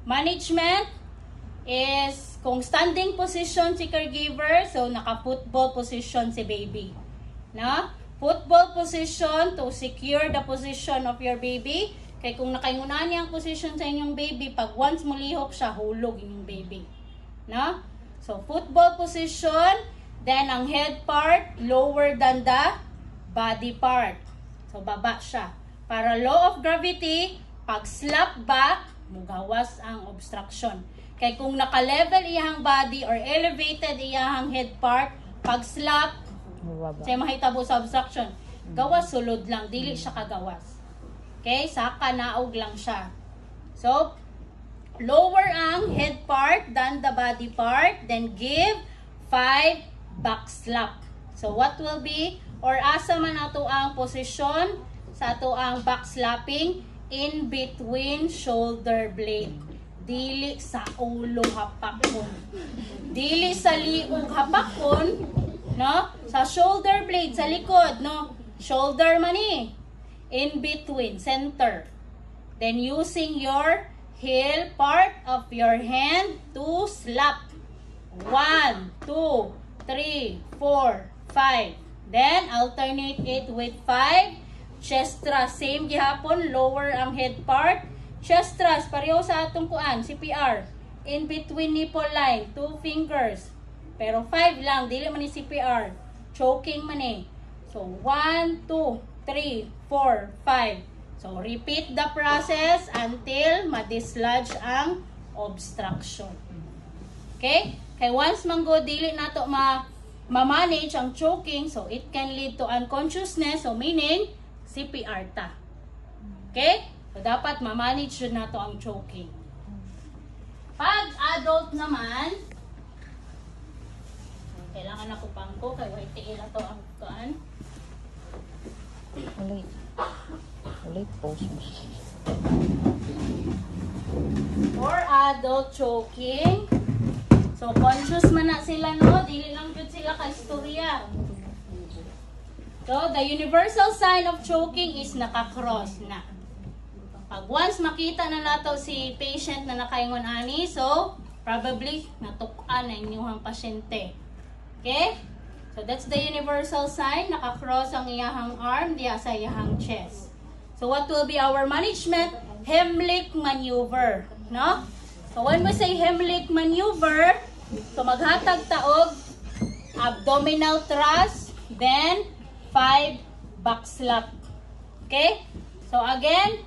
management is kung standing position si caregiver, so naka-football position si baby. No? Football position to secure the position of your baby. Kaya kung nakaingunahan niya ang position sa inyong baby, pag once mulihok siya, hulog inyong baby. No? So, football position, then ang head part, lower than the body part. So, baba siya. Para law of gravity, pag slap back, mugawas ang obstruction. Kaya kung naka-level iyang body or elevated iyang head part, pag slap, siya mahitabo sa obstruction. Gawas, sulod lang. Dili siya kagawas. Okay? Saka naog lang siya. So, lower ang head part than the body part. Then, give 5 back slap. So, what will be? Or asa man ato ang posisyon sa ato ang back slapping in between shoulder blade. Dili sa ulo hapakon. Dili sa liog hapakon, no? Sa shoulder blade sa likod, no? Shoulder man eh. In between, center. Then using your heel part of your hand to slap. 1, 2, 3, 4, 5. Then alternate it with 5. Chest thrust, same gihapon, lower ang head part. Chest thrust, pareho sa atong kuan, CPR. In between nipple line, 2 fingers. Pero 5 lang, dili man ni CPR. Choking man eh. So, 1, 2, 3, 4, 5. So, repeat the process until ma-dislodge ang obstruction. Okay? Kaya once manggo, dili nato ma-manage ang choking, so it can lead to unconsciousness, so meaning, CPR ta. Okay? So, dapat ma-manage yun nato ang choking. Pag adult naman, kailangan ako pangko, kaya white tail na to ang kuan. Ulit pose mo. For adult choking, so conscious man na sila, no? Dili lang yun sila ka-istorya. So, the universal sign of choking is naka-cross na. Pag once makita na nato si patient na nakaingon ani, so probably natukan na inyong pasyente. Okay? So that's the universal sign. Naka-cross ang iyahang arm diya sa iyahang chest. So what will be our management? Heimlich maneuver. No? So when we say Heimlich maneuver, so maghatag taog abdominal thrust, then 5 back slap. Okay? So again,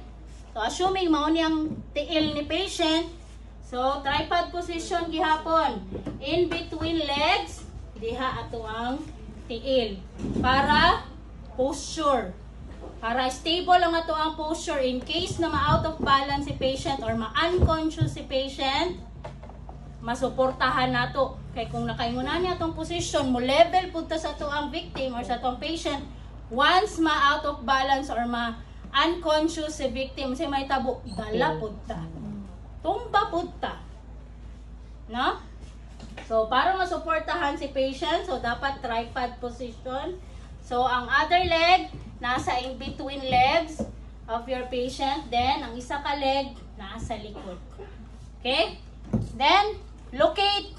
so assuming mao niyang tiil ni patient, so tripod position gihapon. In between legs, diha ato ang tiil. Para posture. Para stable ang ato ang posture in case na ma-out of balance si patient or ma-unconscious si patient, masuportahan nato. Kay kung nakaingunan niya atong position, mo level punta sa ato ang victim or sa atong patient, once ma-out of balance or unconscious si victim, si may tabo, dala punta. Tumba punta. No? So, para masuportahan si patient, so dapat tripod position. So, ang other leg, nasa in between legs of your patient. Then, ang isa ka leg, nasa likod. Okay? Then, locate.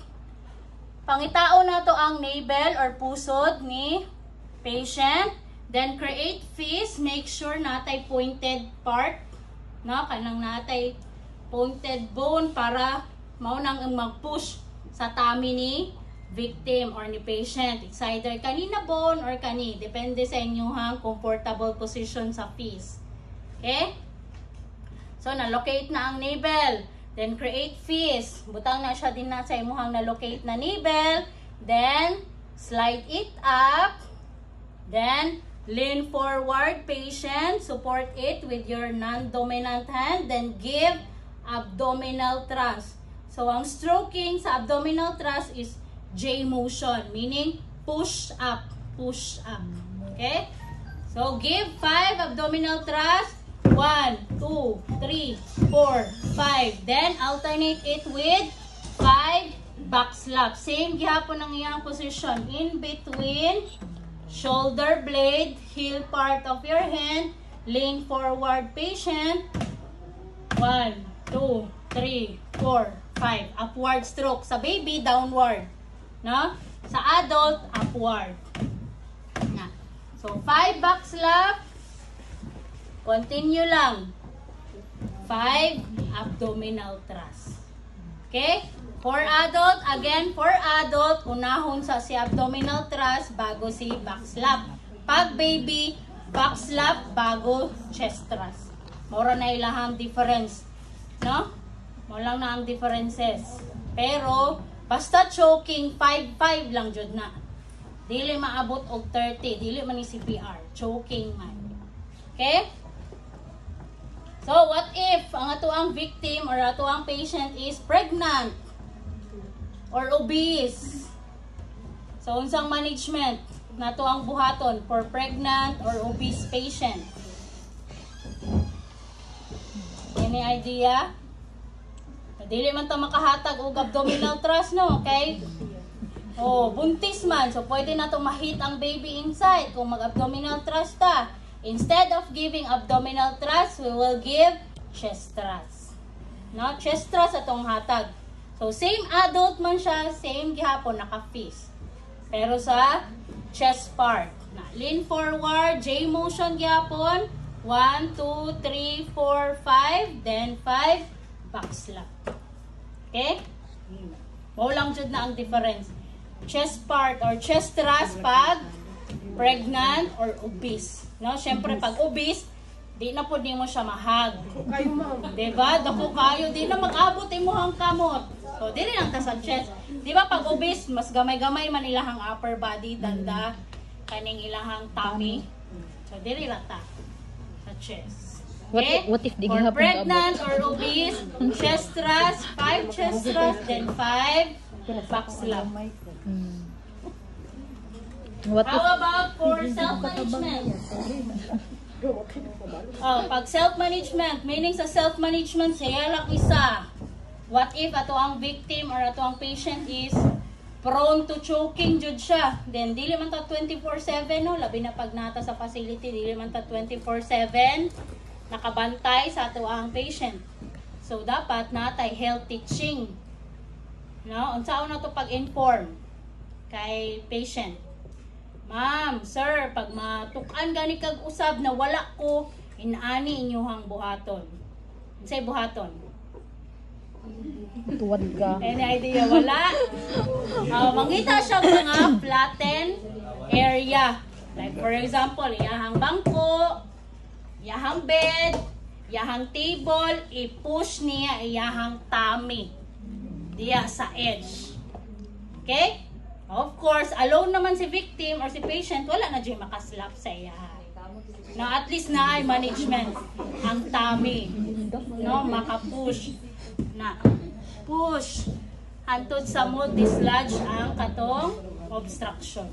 Pangitao na to ang navel or pusod ni patient. Then, create fist. Make sure natay pointed part. No? Kanang natay pointed bone para maunang mag-push sa tummy ni victim or ni patient. It's either kanina bone or kani. Depende sa inyong comfortable position sa fist. Okay? So, na-locate na ang navel. Then, create fist. Butang na siya din na sa imuhang na-locate na navel. Then, slide it up. Then, lean forward, patient. Support it with your non-dominant hand. Then, give abdominal thrust. So, ang stroking sa abdominal thrust is J motion, meaning push up, push up. Okay? So, give 5 abdominal thrust. 1, 2, 3, 4, 5. Then, alternate it with 5 back slap. Same gihapon ang iyang position. In between shoulder blade, heel part of your hand. Lean forward, patient. 1, 2, 3, 4, 5. Upward stroke. Sa baby, downward. No? Sa adult, upward. Na. So, 5 back slap. Continue lang. 5 abdominal thrust. Okay? For adult, again, for adult, unahon sa si abdominal thrust bago si back slap. Pag baby, back slap bago chest thrust. Mura na ilahang difference. No? Mura lang na ang differences. Pero, basta choking, 5-5 lang jud na. Dili maabot og 30. Dili man ni CPR. Choking man. Okay? So, what if ang ato ang victim or ato ang patient is pregnant or obese? So, unsang management nato ang buhaton for pregnant or obese patient? Any idea? Dili man ta makahatag og abdominal thrust, no? Okay? Oh, buntis man. So, pwede na to ma-hit ang baby inside kung mag-abdominal thrust ta. Instead of giving abdominal thrust, we will give chest thrust. No? Chest thrust atong hatag. So, same adult man siya, same gihapon, naka-fist. Pero sa chest part. Na, lean forward, J motion gihapon. 1, 2, 3, 4, 5. Then 5, back slap. Okay? Mo lang jud na ang difference. Chest part or chest thrust pag pregnant or obese. No, syempre pag obese, di na pud nimo siya mahag. Diba? Dako kayo, di na mag-abot imong kamot. So, dili lang ta sa chest. Di ba pag obese, mas gamay-gamay man ilahang upper body tanda kaning ilahang tummy. So, dili lang ta sa chest. Okay? What if di For gihapon pregnant or obese, chest thrust, 5 chest thrust, then 5 back slap. What if How about for self-management? Oh, pag self-management, meaning sa self-management, saya lang isa. What if ato ang victim or ato ang patient is prone to choking jud siya? Then, dili man ta 24/7, no? Labi na pag nata sa facility, dili man ta 24/7 nakabantay sa ato ang patient. So, dapat natay health teaching. No? Unsaon na to pag-inform kay patient? Ma'am, sir, pag matukan gani kag usab na wala ko, inaani inyuhang buhaton. Unsay buhaton? tuwad ka? Any idea? Wala? Mangita siya mga flattened area. Like for example, iyahang bangko, iyahang bed, iyahang table, i-push niya iyahang tummy. Diya sa edge. Okay? Of course, alone naman si victim or si patient, wala na dyan makaslap sa iya. Na at least na ay management ang tummy. No, makapush. Na push. Hantod sa mo dislodge ang katong obstruction.